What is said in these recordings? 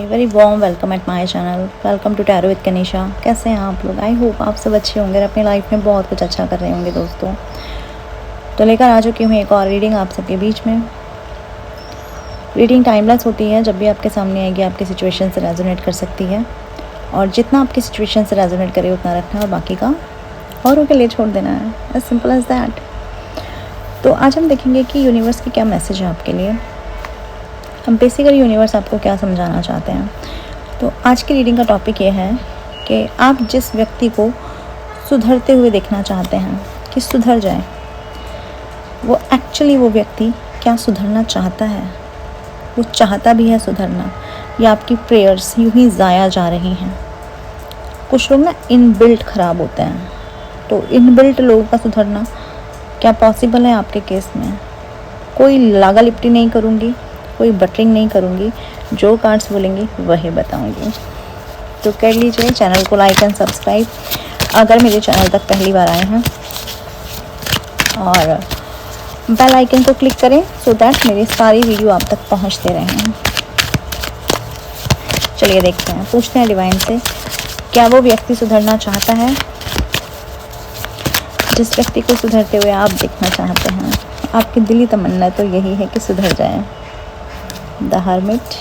Very warm welcome at my channel. Welcome to tarot with Kanisha. कैसे हैं आप लोग? आई होप आप सब अच्छे होंगे, अपनी लाइफ में बहुत कुछ अच्छा कर रहे होंगे दोस्तों। तो लेकर आ चुकी हूँ एक और रीडिंग आप सबके बीच में। रीडिंग टाइमलेस होती है, जब भी आपके सामने आएगी आपकी सिचुएशन से रेजोनेट कर सकती है, और जितना आपकी सिचुएशन से रेजोनेट करे उतना रखना है और बाकी का औरों के लिए छोड़ देना है। As simple as that. तो आज हम देखेंगे कि यूनिवर्स की क्या मैसेज है आपके लिए। हम बेसिकली यूनिवर्स आपको क्या समझाना चाहते हैं। तो आज की रीडिंग का टॉपिक ये है कि आप जिस व्यक्ति को सुधरते हुए देखना चाहते हैं कि सुधर जाए, वो एक्चुअली वो व्यक्ति क्या सुधरना चाहता है, वो चाहता भी है सुधरना, या आपकी प्रेयर्स यूं ही ज़ाया जा रही हैं। कुछ लोग ना इनबिल्ट ख़राब होते हैं, तो इनबिल्ट लोगों का सुधरना क्या पॉसिबल है आपके केस में? कोई लागा लिपटी नहीं करूँगी, कोई बटरिंग नहीं करूँगी, जो कार्ड्स बोलेंगी वही बताऊँगी। तो कर लीजिए चैनल को लाइक एंड सब्सक्राइब अगर मेरे चैनल तक पहली बार आए हैं, और बेल आइकन को क्लिक करें सो दैट मेरी सारी वीडियो आप तक पहुंचते रहें। चलिए देखते हैं, पूछते हैं डिवाइन से, क्या वो व्यक्ति सुधरना चाहता है? जिस व्यक्ति को सुधरते हुए आप देखना चाहते हैं, आपकी दिली तमन्ना तो यही है कि सुधर जाए। The hermit.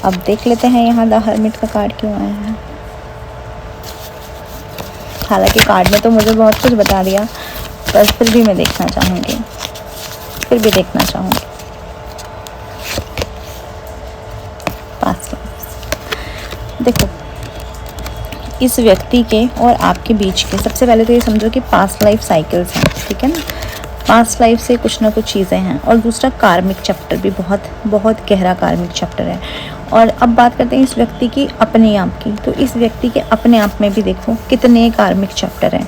अब देख लेते हैं यहाँ द हर्मिट का कार्ड क्यों आया है। हालांकि कार्ड में तो मुझे बहुत कुछ बता दिया, पर फिर भी मैं देखना चाहूँगी, पास्ट लाइफ। देखो, इस व्यक्ति के और आपके बीच के, सबसे पहले तो ये समझो कि पास्ट लाइफ साइकिल्स हैं, ठीक है ना। पास्ट लाइफ से कुछ ना कुछ चीज़ें हैं, और दूसरा कार्मिक चैप्टर भी बहुत बहुत गहरा कार्मिक चैप्टर है। और अब बात करते हैं इस व्यक्ति की अपने आप की। तो इस व्यक्ति के अपने आप में भी देखो कितने कार्मिक चैप्टर हैं।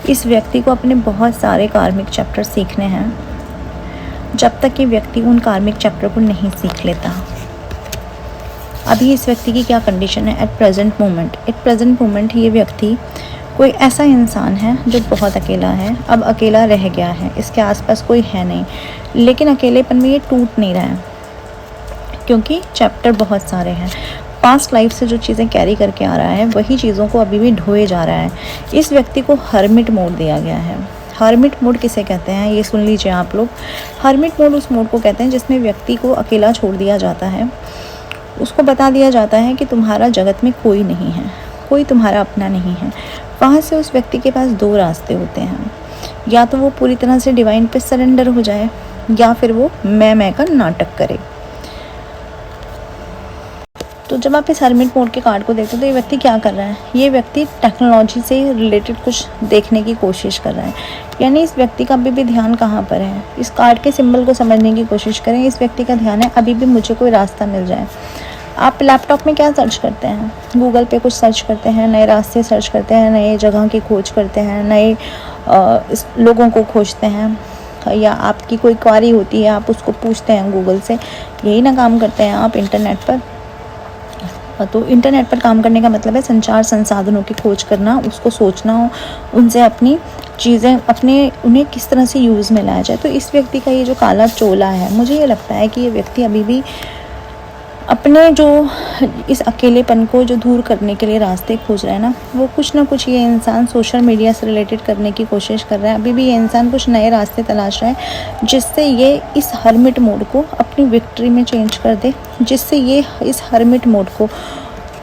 इस व्यक्ति को अपने बहुत सारे कार्मिक चैप्टर सीखने हैं, जब तक ये व्यक्ति उन कार्मिक चैप्टर को नहीं सीख लेता। अभी इस व्यक्ति की क्या कंडीशन है एट प्रेजेंट मोमेंट? ये व्यक्ति कोई ऐसा इंसान है जो बहुत अकेला है, अब अकेला रह गया है, इसके आसपास कोई है नहीं, लेकिन अकेलेपन में ये टूट नहीं रहा है, क्योंकि चैप्टर बहुत सारे हैं। पास्ट लाइफ से जो चीज़ें कैरी करके आ रहा है, वही चीज़ों को अभी भी ढोए जा रहा है। इस व्यक्ति को हर्मिट मोड दिया गया है। हर्मिट मोड किसे कहते हैं ये सुन लीजिए आप लोग। हर्मिट मोड उस मोड को कहते हैं जिसमें व्यक्ति को अकेला छोड़ दिया जाता है। उसको बता दिया जाता है कि तुम्हारा जगत में कोई नहीं है, कोई तुम्हारा अपना नहीं है। वहाँ से उस व्यक्ति के पास दो रास्ते होते हैं, या तो वो पूरी तरह से डिवाइन पे सरेंडर हो जाए, या फिर वो मैं का नाटक करे। तो जब आप इस हर्मिट मोड के कार्ड को देखते हो तो ये व्यक्ति क्या कर रहा है? ये व्यक्ति टेक्नोलॉजी से रिलेटेड कुछ देखने की कोशिश कर रहा है। यानी इस व्यक्ति का अभी भी ध्यान कहाँ पर है? इस कार्ड के सिंबल को समझने की कोशिश करें। इस व्यक्ति का ध्यान है अभी भी मुझे कोई रास्ता मिल जाए। आप लैपटॉप में क्या सर्च करते हैं? गूगल पे कुछ सर्च करते हैं, नए रास्ते सर्च करते हैं, नए जगह की खोज करते हैं, नए लोगों को खोजते हैं, या आपकी कोई क्वारी होती है आप उसको पूछते हैं गूगल से। यही ना काम करते हैं आप इंटरनेट पर। तो इंटरनेट पर काम करने का मतलब है संचार संसाधनों की खोज करना, उसको सोचना, उनसे अपनी चीज़ें उन्हें किस तरह से यूज़ में लाया जाए। तो इस व्यक्ति का ये जो काला चोला है, मुझे ये लगता है कि ये व्यक्ति अभी भी अपने जो इस अकेलेपन को जो दूर करने के लिए रास्ते खोज रहा है ना, वो कुछ ना कुछ ये इंसान सोशल मीडिया से रिलेटेड करने की कोशिश कर रहा है। अभी भी ये इंसान कुछ नए रास्ते तलाश रहा है, जिससे ये इस हर्मिट मोड को अपनी विक्ट्री में चेंज कर दे, जिससे ये इस हर्मिट मोड को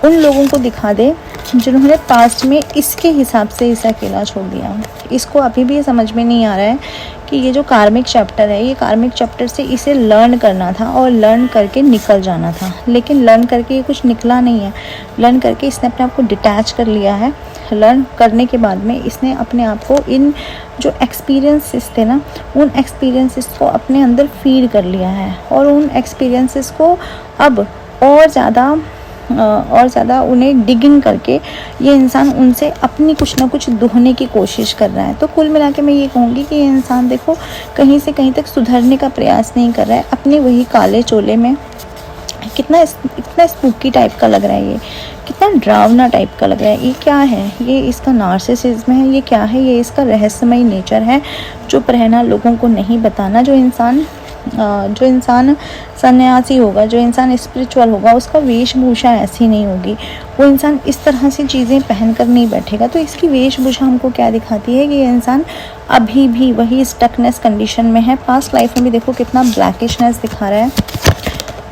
उन लोगों को दिखा दे जिन्होंने पास्ट में इसके हिसाब से इसे अकेला छोड़ दिया। इसको अभी भी ये समझ में नहीं आ रहा है कि ये जो कार्मिक चैप्टर है, ये कार्मिक चैप्टर से इसे लर्न करना था और लर्न करके निकल जाना था, लेकिन लर्न करके ये कुछ निकला नहीं है। लर्न करके इसने अपने आप को डिटैच कर लिया है। लर्न करने के बाद में इसने अपने आप को इन जो एक्सपीरियंसेस थे ना, उन एक्सपीरियंसेस को अपने अंदर फीड कर लिया है, और उन एक्सपीरियंसेस को अब और ज़्यादा उन्हें डिगिंग करके ये इंसान उनसे अपनी कुछ ना कुछ दुहने की कोशिश कर रहा है। तो कुल मिला के मैं ये कहूँगी कि ये इंसान देखो कहीं से कहीं तक सुधरने का प्रयास नहीं कर रहा है, अपने वही काले चोले में। इतना स्पूकी टाइप का लग रहा है, ये कितना डरावना टाइप का लग रहा है। ये क्या है? ये इसका नार्सिसिज्म है? ये क्या है? ये इसका रहस्यमय नेचर है, चुप रहना, लोगों को नहीं बताना, जो इंसान जो इंसान सन्यासी होगा, जो इंसान स्पिरिचुअल होगा, उसका वेशभूषा ऐसी नहीं होगी। वो इंसान इस तरह से चीज़ें पहन कर नहीं बैठेगा। तो इसकी वेशभूषा हमको क्या दिखाती है कि ये इंसान अभी भी वही स्टकनेस कंडीशन में है। पास्ट लाइफ में भी देखो कितना ब्लैकिशनेस दिखा रहा है,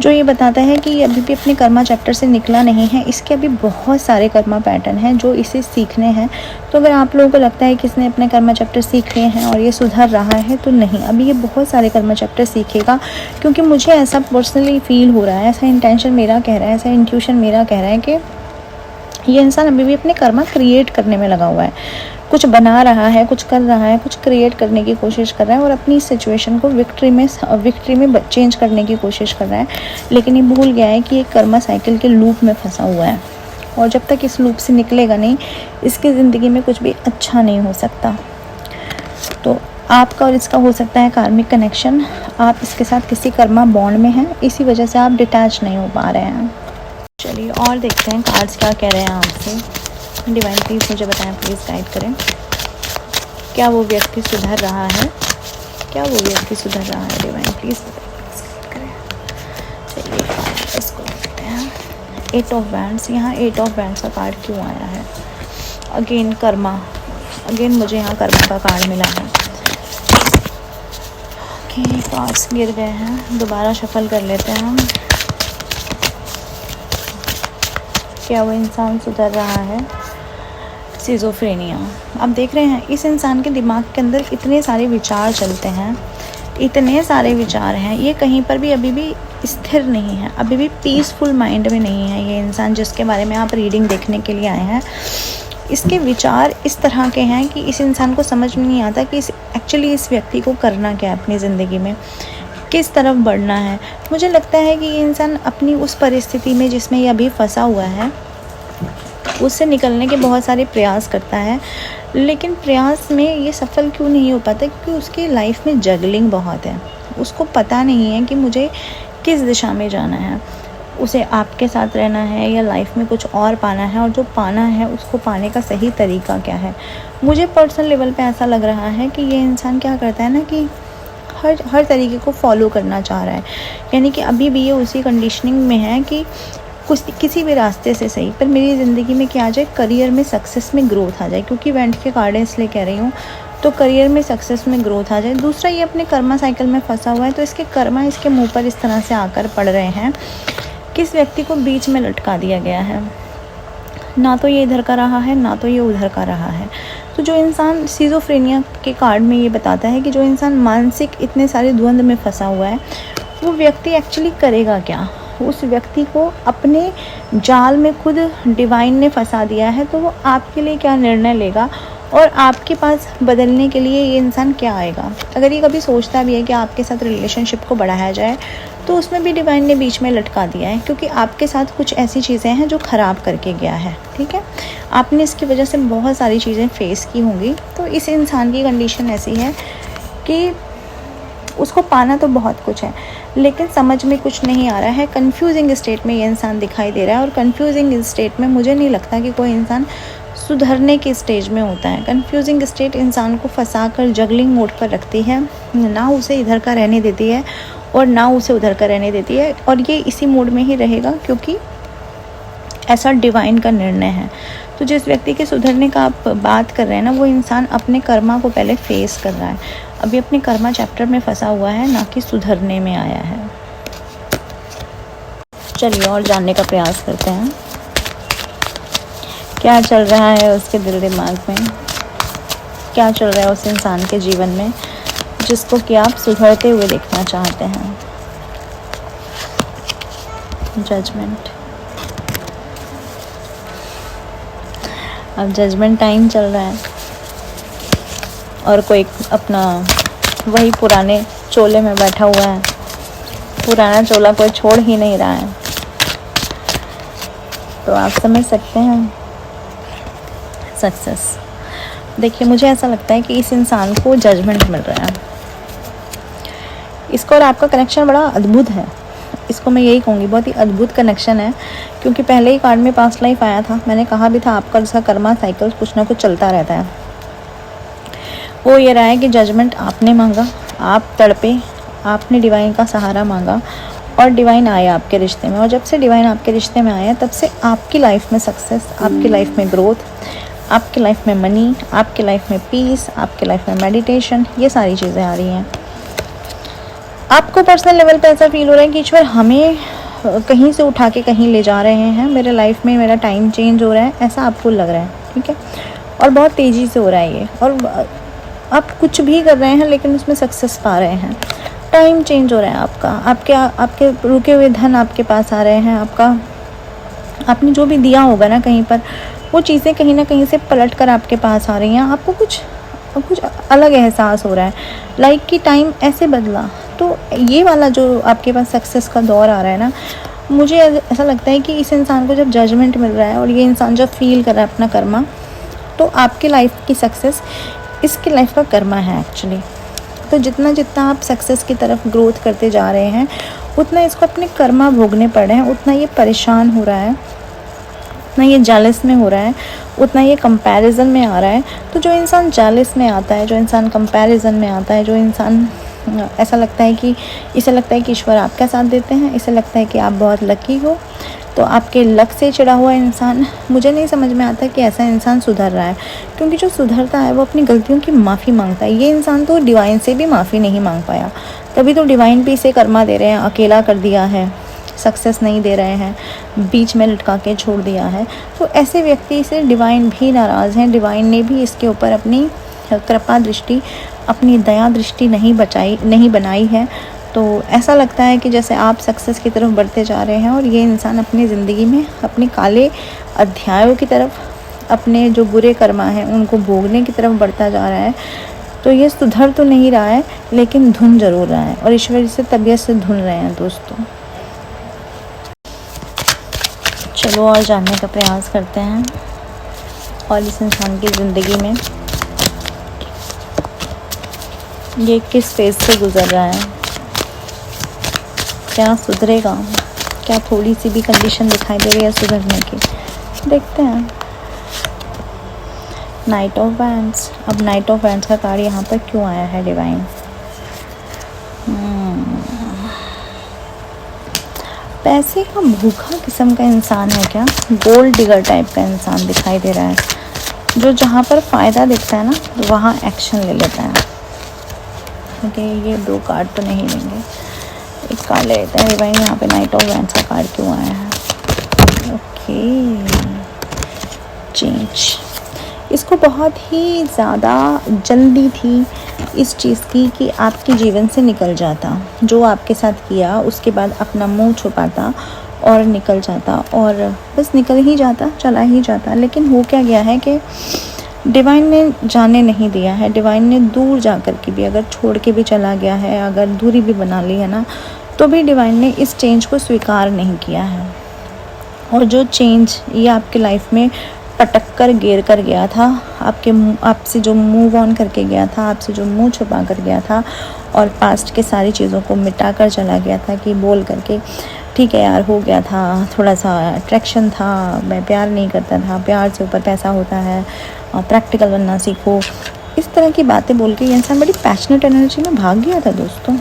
जो ये बताता है कि ये अभी भी अपने कर्मा चैप्टर से निकला नहीं है। इसके अभी बहुत सारे कर्मा पैटर्न हैं जो इसे सीखने हैं। तो अगर आप लोगों को लगता है कि इसने अपने कर्मा चैप्टर सीख लिए हैं और ये सुधर रहा है, तो नहीं, अभी ये बहुत सारे कर्मा चैप्टर सीखेगा। क्योंकि मुझे ऐसा पर्सनली फील हो रहा है, ऐसा इंटेंशन मेरा कह रहा है, ऐसा इंट्यूशन मेरा कह रहा है कि ये इंसान अभी भी अपने कर्मा क्रिएट करने में लगा हुआ है। कुछ बना रहा है, कुछ कर रहा है, कुछ क्रिएट करने की कोशिश कर रहा है और अपनी सिचुएशन को विक्ट्री में चेंज करने की कोशिश कर रहा है। लेकिन ये भूल गया है कि ये कर्मा साइकिल के लूप में फंसा हुआ है और जब तक इस लूप से निकलेगा नहीं, इसकी ज़िंदगी में कुछ भी अच्छा नहीं हो सकता। तो आपका और इसका हो सकता है कार्मिक कनेक्शन। आप इसके साथ किसी कर्मा बॉन्ड में हैं, इसी वजह से आप डिटैच नहीं हो पा रहे हैं। चलिए और देखते हैं कार्ड्स क्या कह रहे हैं आपसे। डिवाइन प्लीज़ मुझे बताएं, प्लीज़ गाइड करें। क्या वो व्यक्ति सुधर रहा है? क्या वो व्यक्ति सुधर रहा है? डिवाइन प्लीज़ गाइड करें। चलिए इसको देखते हैं। 8 ऑफ वैंड्स। यहाँ 8 ऑफ वैंड्स का कार्ड क्यों आया है? अगेन कर्मा, अगेन मुझे यहाँ कर्मा का कार्ड मिला है। ओके, कार्ड्स गिर गए हैं, दोबारा शफल कर लेते हैं हम। क्या वो इंसान सुधर रहा है? सिज़ोफ्रेनिया। आप देख रहे हैं इस इंसान के दिमाग के अंदर इतने सारे विचार चलते हैं, इतने सारे विचार हैं, ये कहीं पर भी अभी भी स्थिर नहीं है, अभी भी पीसफुल माइंड में नहीं है ये इंसान जिसके बारे में आप रीडिंग देखने के लिए आए हैं। इसके विचार इस तरह के हैं कि इस इंसान को समझ में नहीं आता कि एक्चुअली इस व्यक्ति को करना क्या है अपनी ज़िंदगी में, किस तरफ बढ़ना है। मुझे लगता है कि ये इंसान अपनी उस परिस्थिति में जिसमें ये अभी फंसा हुआ है उससे निकलने के बहुत सारे प्रयास करता है, लेकिन प्रयास में ये सफल क्यों नहीं हो पाता? क्योंकि उसकी लाइफ में जगलिंग बहुत है। उसको पता नहीं है कि मुझे किस दिशा में जाना है, उसे आपके साथ रहना है या लाइफ में कुछ और पाना है, और जो पाना है उसको पाने का सही तरीका क्या है। मुझे पर्सनल लेवल पे ऐसा लग रहा है कि ये इंसान क्या करता है ना कि हर तरीके को फॉलो करना चाह रहा है। यानी कि अभी भी ये उसी कंडीशनिंग में है कि किसी भी रास्ते से सही, पर मेरी ज़िंदगी में क्या आ जाए, करियर में सक्सेस में ग्रोथ आ जाए। क्योंकि इवेंट के कार्ड इसलिए कह रही हूँ, तो करियर में सक्सेस में ग्रोथ आ जाए। दूसरा, ये अपने कर्मा साइकिल में फंसा हुआ है, तो इसके कर्मा इसके मुंह पर इस तरह से आकर पड़ रहे हैं। किस व्यक्ति को बीच में लटका दिया गया है, ना तो ये इधर का रहा है ना तो ये उधर का रहा है। तो जो इंसान सिज़ोफ्रेनिया के कार्ड में ये बताता है कि जो इंसान मानसिक इतने सारे द्वंद्व में फंसा हुआ है, वो व्यक्ति एक्चुअली करेगा क्या। उस व्यक्ति को अपने जाल में खुद डिवाइन ने फंसा दिया है, तो वो आपके लिए क्या निर्णय लेगा और आपके पास बदलने के लिए ये इंसान क्या आएगा। अगर ये कभी सोचता भी है कि आपके साथ रिलेशनशिप को बढ़ाया जाए, तो उसमें भी डिवाइन ने बीच में लटका दिया है, क्योंकि आपके साथ कुछ ऐसी चीज़ें हैं जो ख़राब करके गया है। ठीक है, आपने इसकी वजह से बहुत सारी चीज़ें फेस की होंगी। तो इस इंसान की कंडीशन ऐसी है कि उसको पाना तो बहुत कुछ है, लेकिन समझ में कुछ नहीं आ रहा है। कंफ्यूजिंग स्टेट में ये इंसान दिखाई दे रहा है, और कंफ्यूजिंग स्टेट में मुझे नहीं लगता कि कोई इंसान सुधरने के स्टेज में होता है। कंफ्यूजिंग स्टेट इंसान को फंसा कर जगलिंग मोड पर रखती है, ना उसे इधर का रहने देती है और ना उसे उधर का रहने देती है, और ये इसी मोड में ही रहेगा क्योंकि ऐसा डिवाइन का निर्णय है। तो जिस व्यक्ति के सुधरने का आप बात कर रहे हैं ना, वो इंसान अपने कर्मा को पहले फेस कर रहा है, अभी अपने कर्मा चैप्टर में फंसा हुआ है, ना कि सुधरने में आया है। चलिए और जानने का प्रयास करते हैं क्या चल रहा है उसके दिल दिमाग में, क्या चल रहा है उस इंसान के जीवन में जिसको कि आप सुधरते हुए देखना चाहते हैं। जजमेंट। अब जजमेंट टाइम चल रहा है और कोई अपना वही पुराने चोले में बैठा हुआ है, पुराना चोला कोई छोड़ ही नहीं रहा है। तो आप समझ सकते हैं सक्सेस। देखिए, मुझे ऐसा लगता है कि इस इंसान को जजमेंट मिल रहा है। इसको और आपका कनेक्शन बड़ा अद्भुत है, इसको मैं यही कहूँगी, बहुत ही अद्भुत कनेक्शन है। क्योंकि पहले ही कार्ड में पास्ट लाइफ आया था, मैंने कहा भी था आपका इसका कर्मा साइकिल कुछ ना कुछ चलता रहता है। वो ये रहा है कि जजमेंट आपने मांगा, आप तड़पे आपने डिवाइन का सहारा मांगा और डिवाइन आया आपके रिश्ते में, और जब से डिवाइन आपके रिश्ते में आया तब से आपकी लाइफ में सक्सेस, आपकी लाइफ में ग्रोथ, आपकी लाइफ में मनी, आपकी लाइफ में पीस, आपकी लाइफ में मेडिटेशन, ये सारी चीज़ें आ रही हैं। आपको पर्सनल लेवल पे ऐसा फील हो रहा है कि ईश्वर हमें कहीं से उठा के कहीं ले जा रहे हैं, मेरे लाइफ में मेरा टाइम चेंज हो रहा है, ऐसा आपको लग रहा है, ठीक है। और बहुत तेज़ी से हो रहा है ये, और आप कुछ भी कर रहे हैं लेकिन उसमें सक्सेस पा रहे हैं। टाइम चेंज हो रहा है आपका, आपके रुके हुए धन आपके पास आ रहे हैं, आपने जो भी दिया होगा ना कहीं पर, वो चीज़ें कहीं ना कहीं से पलट कर आपके पास आ रही हैं। आपको कुछ अलग एहसास हो रहा है, लाइक कि टाइम ऐसे बदला। तो ये वाला जो आपके पास सक्सेस का दौर आ रहा है ना, मुझे ऐसा लगता है कि इस इंसान को जब जजमेंट मिल रहा है और ये इंसान जब फील कर रहा है अपना कर्मा, तो आपकी लाइफ की सक्सेस इसकी लाइफ का कर्मा है एक्चुअली। तो जितना आप सक्सेस की तरफ ग्रोथ करते जा रहे हैं, उतना इसको अपने कर्मा भोगने पड़ रहे हैं, उतना ये परेशान हो रहा है, उतना ये जेलस में हो रहा है, उतना ये कंपैरिजन में आ रहा है। तो जो इंसान जेलस में आता है, जो इंसान कंपैरिजन में आता है, जो इंसान ऐसा लगता है कि इसे लगता है कि ईश्वर आपका साथ देते हैं, इसे लगता है कि आप बहुत लकी हो, तो आपके लक से चिढ़ा हुआ इंसान, मुझे नहीं समझ में आता कि ऐसा इंसान सुधर रहा है। क्योंकि जो सुधरता है वो अपनी गलतियों की माफ़ी मांगता है। ये इंसान तो डिवाइन से भी माफ़ी नहीं मांग पाया, तभी तो डिवाइन भी इसे कर्मा दे रहे हैं, अकेला कर दिया है, सक्सेस नहीं दे रहे हैं, बीच में लटका के छोड़ दिया है। तो ऐसे व्यक्ति से डिवाइन भी नाराज़ हैं। डिवाइन ने भी इसके ऊपर अपनी कृपा दृष्टि, अपनी दया दृष्टि नहीं बनाई है। तो ऐसा लगता है कि जैसे आप सक्सेस की तरफ बढ़ते जा रहे हैं और ये इंसान अपनी ज़िंदगी में अपने काले अध्यायों की तरफ, अपने जो बुरे कर्मा हैं उनको भोगने की तरफ बढ़ता जा रहा है। तो ये सुधर तो नहीं रहा है, लेकिन धुन ज़रूर रहा है, और ईश्वर से तबीयत से धुन रहे हैं दोस्तों। चलो और जानने का प्रयास करते हैं, और इस इंसान की ज़िंदगी में ये किस फेज़ से गुज़र रहा है, क्या सुधरेगा, क्या थोड़ी सी भी कंडीशन दिखाई दे रही है सुधरने की, देखते हैं। Night of wands. अब नाइट ऑफ वैंड्स का कार्ड यहाँ पर क्यों आया है डिवाइन? पैसे का भूखा किस्म का इंसान है क्या? गोल्ड डिगर टाइप का इंसान दिखाई दे रहा है, जो जहाँ पर फ़ायदा दिखता है ना वहाँ एक्शन ले लेता है। ओके, ये 2 कार्ड तो नहीं लेंगे, एक कार्ड ले लेते हैं डिवाइन। यहाँ पे नाइट ऑफ वैंड्स का कार्ड क्यों आया है? Okay, change. इसको बहुत ही ज़्यादा जल्दी थी इस चीज़ की कि आपके जीवन से निकल जाता, जो आपके साथ किया उसके बाद अपना मुंह छुपाता और निकल जाता, और बस निकल ही जाता, चला ही जाता। लेकिन हो क्या गया है कि डिवाइन ने जाने नहीं दिया है। डिवाइन ने दूर जा कर के भी, अगर छोड़ के भी चला गया है, अगर दूरी भी बना ली है ना, तो भी डिवाइन ने इस चेंज को स्वीकार नहीं किया है। और जो चेंज ये आपकी लाइफ में पटक कर गिर कर गया था, आपसे जो मूव ऑन करके गया था, आपसे जो मुंह छुपा कर गया था, और पास्ट के सारी चीज़ों को मिटा कर चला गया था कि बोल करके ठीक है यार हो गया था, थोड़ा सा अट्रैक्शन था, मैं प्यार नहीं करता था, प्यार से ऊपर पैसा होता है, प्रैक्टिकल बनना सीखो, इस तरह की बातें बोल के ये इंसान बड़ी पैशनेट एनर्जी में भाग गया था दोस्तों।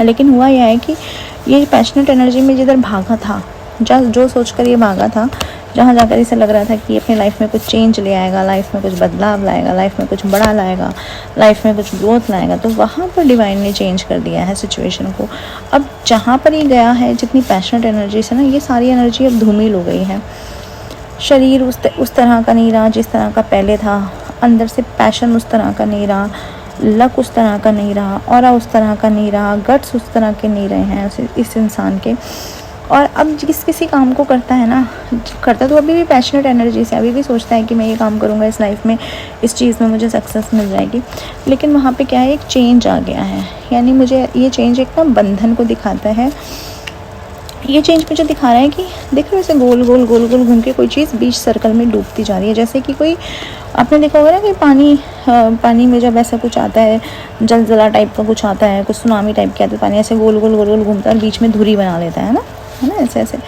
लेकिन हुआ यह है कि ये पैशनेट एनर्जी में जिधर भागा था, जो सोचकर ये भागा था, जहाँ जाकर इसे लग रहा था कि अपनी लाइफ में कुछ चेंज ले आएगा, लाइफ में कुछ बदलाव लाएगा, लाइफ में कुछ बड़ा लाएगा, लाइफ में कुछ ग्रोथ लाएगा, तो वहाँ पर डिवाइन ने चेंज कर दिया है सिचुएशन को। अब जहाँ पर ये गया है, जितनी पैशनेट एनर्जी से ना, ये सारी एनर्जी अब धूमिल हो गई है। शरीर उस तरह का नहीं रहा जिस तरह का पहले था, अंदर से पैशन उस तरह का नहीं रहा, लक उस तरह का नहीं रहा, ऑरा उस तरह का नहीं रहा, गट्स उस तरह के नहीं रहे हैं इस इंसान के। और अब जिस किसी काम को करता है ना, करता तो अभी भी पैशनेट एनर्जी से, अभी भी सोचता है कि मैं ये काम करूँगा इस लाइफ में, इस चीज़ में मुझे सक्सेस मिल जाएगी। लेकिन वहाँ पे क्या है, एक चेंज आ गया है। यानी मुझे ये चेंज एक ना बंधन को दिखाता है। ये चेंज मुझे दिखा रहा है कि देख रहे हो, ऐसे गोल गोल घूम के कोई चीज़ बीच सर्कल में डूबती जा रही है। जैसे कि कोई, आपने देखा होगा ना कि पानी में जब ऐसा कुछ आता है, जलजला टाइप का कुछ आता है, कुछ सुनामी टाइप का आता है, पानी ऐसे गोल गोल घूमता है और बीच में धुरी बना लेता है ना, है ना, ऐसे ऐसे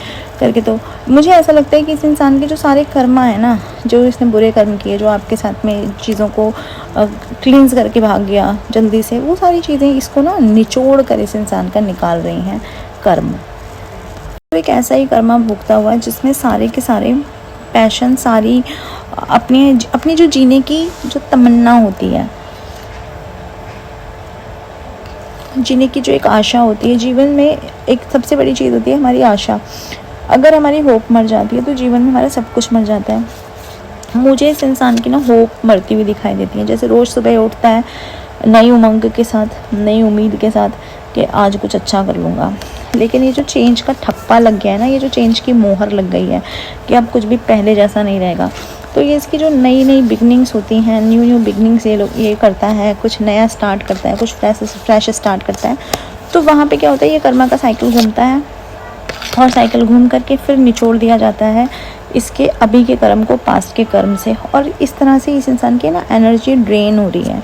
करके। तो मुझे ऐसा लगता है कि इस इंसान के जो सारे कर्मा है ना, जो इसने बुरे कर्म किए, जो आपके साथ में चीज़ों को क्लींस करके भाग गया जल्दी से, वो सारी चीज़ें इसको ना निचोड़ कर इस इंसान का निकाल रही हैं कर्म। तो एक ऐसा ही कर्मा भुगता हुआ है जिसमें सारे के सारे पैशन, सारी अपनी जो जीने की जो तमन्ना होती है, जीने की जो एक आशा होती है जीवन में, एक सबसे बड़ी चीज़ होती है हमारी आशा। अगर हमारी होप मर जाती है तो जीवन में हमारा सब कुछ मर जाता है। मुझे इस इंसान की ना होप मरती हुई दिखाई देती है। जैसे रोज़ सुबह उठता है नई उमंग के साथ, नई उम्मीद के साथ कि आज कुछ अच्छा कर लूँगा, लेकिन ये जो चेंज का ठप्पा लग गया है ना, ये जो चेंज की मोहर लग गई है कि अब कुछ भी पहले जैसा नहीं रहेगा, तो ये इसकी जो नई नई बिगनिंग्स होती हैं, न्यू बिगनिंग्स ये करता है, कुछ नया स्टार्ट करता है, कुछ फ्रेश स्टार्ट करता है। तो वहाँ पे क्या होता है, ये कर्मा का साइकिल घूमता है और साइकिल घूम करके फिर निचोड़ दिया जाता है इसके अभी के कर्म को पास्ट के कर्म से। और इस तरह से इस इंसान की ना एनर्जी ड्रेन हो रही है।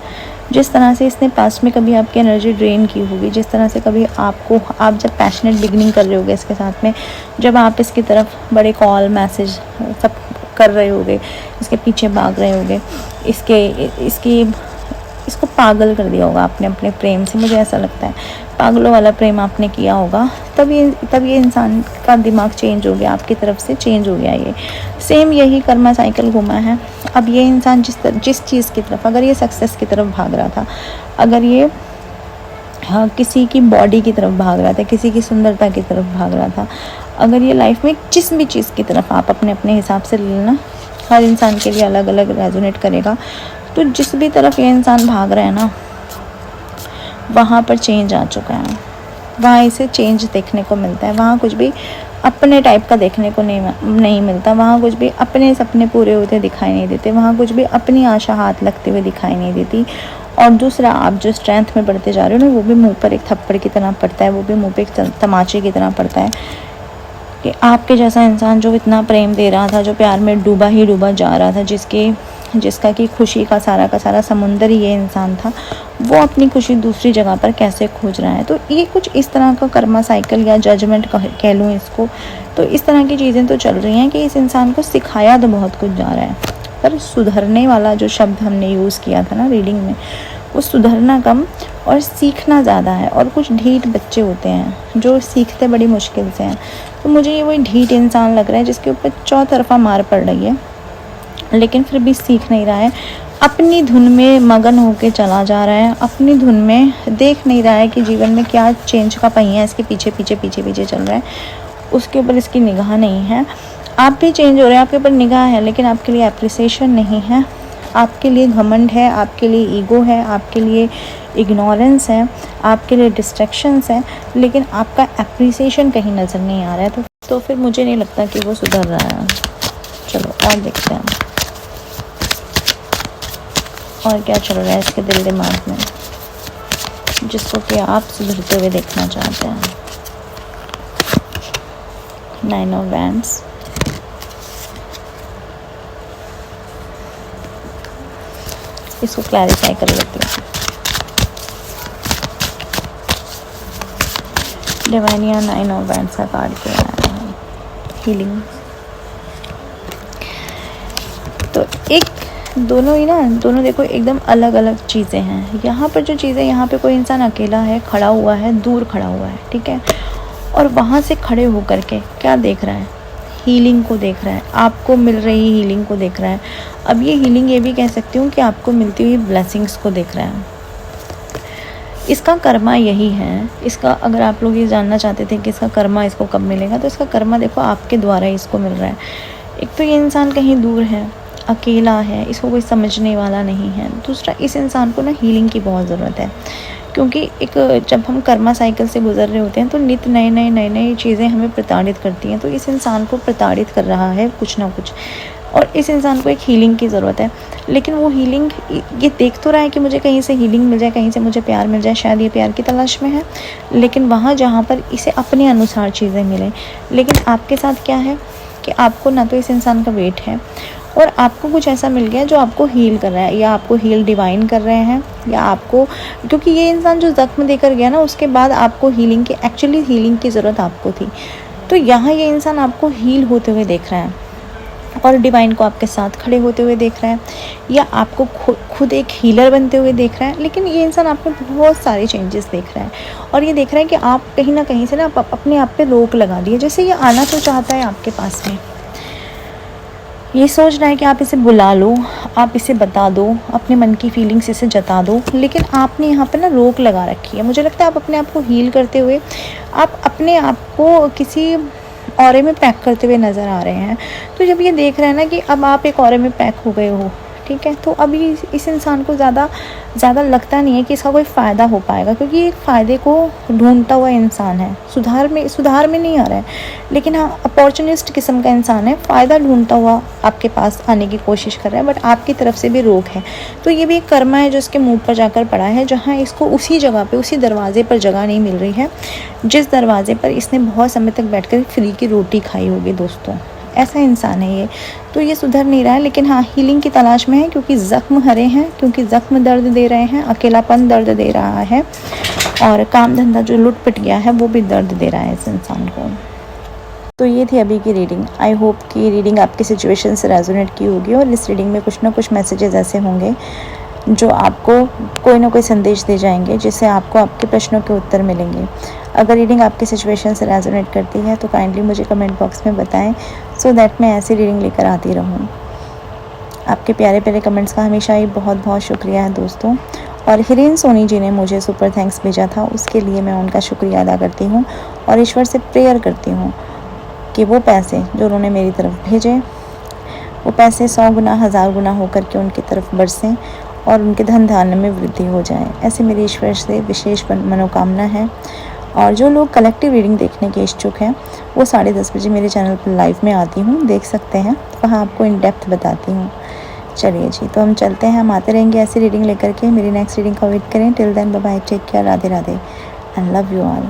जिस तरह से इसने पास्ट में कभी आपकी एनर्जी ड्रेन की होगी, जिस तरह से कभी आप जब पैशनेट बिगनिंग कर रहे होगे इसके साथ में, जब आप इसकी तरफ बड़े कॉल मैसेज सब कर रहे होगे, इसके पीछे भाग रहे होगे, इसको पागल कर दिया होगा आपने अपने प्रेम से। मुझे ऐसा लगता है पागलों वाला प्रेम आपने किया होगा, तब ये इंसान का दिमाग चेंज हो गया, आपकी तरफ से चेंज हो गया। ये सेम यही कर्मा साइकिल घुमा है। अब ये इंसान जिस चीज़ की तरफ, अगर ये सक्सेस की तरफ भाग रहा था, अगर ये किसी की बॉडी की तरफ भाग रहा था, किसी की सुंदरता की तरफ भाग रहा था, अगर ये लाइफ में जिस भी चीज़ की तरफ आप अपने अपने हिसाब से लेना, हर इंसान के लिए अलग अलग रेजोनेट करेगा, तो जिस भी तरफ ये इंसान भाग रहा है ना, वहाँ पर चेंज आ चुका है। वहाँ इसे चेंज देखने को मिलता है। वहाँ कुछ भी अपने टाइप का देखने को नहीं मिलता। वहाँ कुछ भी अपने सपने पूरे होते दिखाई नहीं देते। वहाँ कुछ भी अपनी आशा हाथ लगते हुए दिखाई नहीं देती। और दूसरा, आप जो स्ट्रेंथ में बढ़ते जा रहे हो ना, वो भी मुंह पर एक थप्पड़ की तरह पड़ता है, वो भी मुंह पे एक तमाचे की तरह पड़ता है कि आपके जैसा इंसान जो इतना प्रेम दे रहा था, जो प्यार में डूबा ही डूबा जा रहा था, जिसका कि खुशी का सारा समुंदर ही ये इंसान था, वो अपनी खुशी दूसरी जगह पर कैसे खोज रहा है। तो ये कुछ इस तरह का कर्मा साइकिल या जजमेंट कह लूँ इसको, तो इस तरह की चीज़ें तो चल रही हैं कि इस इंसान को सिखाया तो बहुत कुछ जा रहा है, पर सुधरने वाला जो शब्द हमने यूज़ किया था ना रीडिंग में, वो सुधरना कम और सीखना ज़्यादा है। और कुछ ढीठ बच्चे होते हैं जो सीखते बड़ी मुश्किल से हैं। तो मुझे ये वही ढीठ इंसान लग रहा है जिसके ऊपर चौतरफा मार पड़ रही है, लेकिन फिर भी सीख नहीं रहा है। अपनी धुन में मगन होके चला जा रहा है, अपनी धुन में देख नहीं रहा है कि जीवन में क्या चेंज का पहिया इसके पीछे चल रहा है, उसके ऊपर इसकी निगाह नहीं है। आप भी चेंज हो रहे हैं, आपके ऊपर निगाह है, लेकिन आपके लिए एप्रिसिएशन नहीं है, आपके लिए घमंड है, आपके लिए ईगो है, आपके लिए इग्नोरेंस है, आपके लिए डिस्ट्रैक्शंस है, लेकिन आपका एप्रिसिएशन कहीं नज़र नहीं आ रहा है। तो फिर मुझे नहीं लगता कि वो सुधर रहा है। चलो और देखते हैं और क्या चल रहा है इसके दिल दिमाग में, जिसको कि आप सुधरते हुए देखना चाहते हैं। 9 ऑफ वैंड्स, इसको क्लैरिफाई कर लेती हूँ। डिवाइनिया 9 ऑफ वैंड्स का कार्ड किया है, हीलिंग। तो एक दोनों देखो एकदम अलग अलग चीज़ें हैं। यहाँ पर जो चीज़ें, यहाँ पे कोई इंसान अकेला है, खड़ा हुआ है, दूर खड़ा हुआ है, ठीक है, और वहाँ से खड़े होकर के क्या देख रहा है, हीलिंग को देख रहा है, आपको मिल रही हीलिंग को देख रहा है। अब ये हीलिंग ये भी कह सकती हूँ कि आपको मिलती हुई ब्लेसिंग्स को देख रहा है। इसका कर्मा यही है। इसका, अगर आप लोग ये जानना चाहते थे कि इसका कर्मा इसको कब मिलेगा, तो इसका कर्मा देखो आपके द्वारा ही इसको मिल रहा है। एक तो ये इंसान कहीं दूर है, अकेला है, इसको कोई समझने वाला नहीं है। दूसरा, इस इंसान को ना हीलिंग की बहुत ज़रूरत है, क्योंकि जब हम कर्मा साइकिल से गुजर रहे होते हैं तो नित नई चीज़ें हमें प्रताड़ित करती हैं। तो इस इंसान को प्रताड़ित कर रहा है कुछ ना कुछ, और इस इंसान को एक हीलिंग की ज़रूरत है। लेकिन वो हीलिंग, ये देख तो रहा है कि मुझे कहीं से हीलिंग मिल जाए, कहीं से मुझे प्यार मिल जाए, शायद ये प्यार की तलाश में है, लेकिन वहाँ जहाँ पर इसे अपने अनुसार चीज़ें मिलें। लेकिन आपके साथ क्या है कि आपको ना तो इस इंसान का वेट है, और आपको कुछ ऐसा मिल गया जो आपको हील कर रहा है, या आपको हील डिवाइन कर रहे हैं, या आपको, क्योंकि ये इंसान जो ज़ख्म देकर गया ना, उसके बाद आपको हीलिंग की, एक्चुअली हीलिंग की ज़रूरत आपको थी। तो यहाँ ये इंसान आपको हील होते हुए देख रहा है और डिवाइन को आपके साथ खड़े होते हुए देख रहा है, या आपको खुद एक हीलर बनते हुए देख रहा है। लेकिन ये इंसान आप में बहुत सारे चेंजेस देख रहा है और ये देख रहा है कि आप कहीं ना कहीं से ना अपने आप पे रोक लगा दी है। जैसे ये आना तो चाहता है आपके पास में, ये सोच रहा है कि आप इसे बुला लो, आप इसे बता दो, अपने मन की फीलिंग्स इसे जता दो, लेकिन आपने यहाँ पर ना रोक लगा रखी है। मुझे लगता है आप अपने आप को हील करते हुए, आप अपने आप को किसी ऑरे में पैक करते हुए नज़र आ रहे हैं। तो जब ये देख रहे हैं ना कि अब आप एक ऑरे में पैक हो गए हो, ठीक है, तो अभी इस इंसान को ज़्यादा लगता नहीं है कि इसका कोई फ़ायदा हो पाएगा, क्योंकि एक फ़ायदे को ढूंढता हुआ इंसान है, सुधार में नहीं आ रहा है, लेकिन हाँ अपॉर्चुनिस्ट किस्म का इंसान है, फ़ायदा ढूंढता हुआ आपके पास आने की कोशिश कर रहा है, बट आपकी तरफ से भी रोक है। तो ये भी एक कर्मा है जो इसके मुँह पर जाकर पड़ा है, जहाँ इसको उसी जगह पर, उसी दरवाजे पर जगह नहीं मिल रही है जिस दरवाजे पर इसने बहुत समय तक बैठकर फ्री की रोटी खाई होगी। दोस्तों, ऐसा इंसान है ये। तो ये सुधर नहीं रहा है, लेकिन हाँ हीलिंग की तलाश में है, क्योंकि ज़ख्म हरे हैं, क्योंकि ज़ख्म दर्द दे रहे हैं, अकेलापन दर्द दे रहा है, और काम धंधा जो लुट पिट गया है वो भी दर्द दे रहा है इस इंसान को। तो ये थी अभी की रीडिंग। आई होप कि रीडिंग आपकी सिचुएशन से रेजोनेट की होगी और इस रीडिंग में कुछ ना कुछ मैसेजेस ऐसे होंगे जो आपको कोई ना कोई संदेश दे जाएंगे, जिससे आपको आपके प्रश्नों के उत्तर मिलेंगे। अगर रीडिंग आपकी सिचुएशन से रेजोनेट करती है तो काइंडली मुझे कमेंट बॉक्स में बताएं, सो दैट मैं ऐसी रीडिंग लेकर आती रहूं। आपके प्यारे प्यारे कमेंट्स का हमेशा ही बहुत बहुत शुक्रिया है दोस्तों। और हिरेन सोनी जी ने मुझे सुपर थैंक्स भेजा था, उसके लिए मैं उनका शुक्रिया अदा करती हूँ और ईश्वर से प्रेयर करती हूँ कि वो पैसे जो उन्होंने मेरी तरफ भेजे, वो पैसे 100 गुना 1000 गुना होकर के उनकी तरफ बरसें और उनके धन धान्य में वृद्धि हो जाए। ऐसे मेरी ईश्वर से विशेष मनोकामना है। और जो लोग कलेक्टिव रीडिंग देखने के इच्छुक हैं वो 10:30 बजे मेरे चैनल पर लाइव में आती हूँ, देख सकते हैं, वहाँ आपको इन डेप्थ बताती हूँ। चलिए जी, तो हम चलते हैं, हम आते रहेंगे ऐसी रीडिंग लेकर के। मेरी नेक्स्ट रीडिंग का वेट करें। Till then bye bye, take care, Radhe Radhe and love you all.